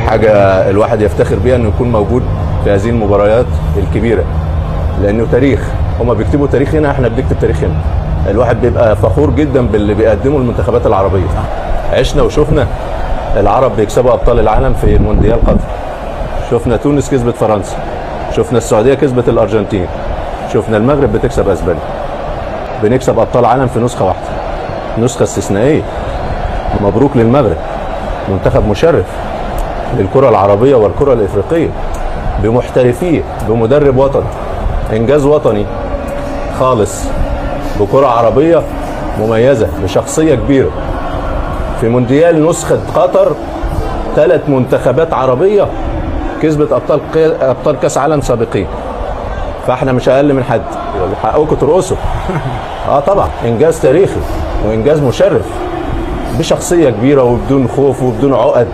حاجه الواحد يفتخر بيها انه يكون موجود في هذه المباريات الكبيره، لانه تاريخ. هما بيكتبوا تاريخ هنا، احنا بنكتب تاريخ هنا. الواحد بيبقى فخور جدا باللي بيقدمه المنتخبات العربيه. عشنا وشفنا العرب بيكسبوا ابطال العالم في مونديال قطر، شفنا تونس كسبت فرنسا، شفنا السعوديه كسبت الارجنتين، شفنا المغرب بتكسب اسبانيا. بنكسب ابطال عالم في نسخه واحده، نسخه استثنائيه. مبروك للمغرب، منتخب مشرف للكره العربيه والكره الافريقيه، بمحترفيه، بمدرب وطني، انجاز وطني خالص، بكره عربيه مميزه، بشخصيه كبيره. في مونديال نسخه قطر 3 منتخبات عربيه كسبت ابطال كاس عالم سابقين، فاحنا مش اقل من حد، حقكم ترقصوا. طبعا انجاز تاريخي وانجاز مشرف، بشخصيه كبيره وبدون خوف وبدون عقد.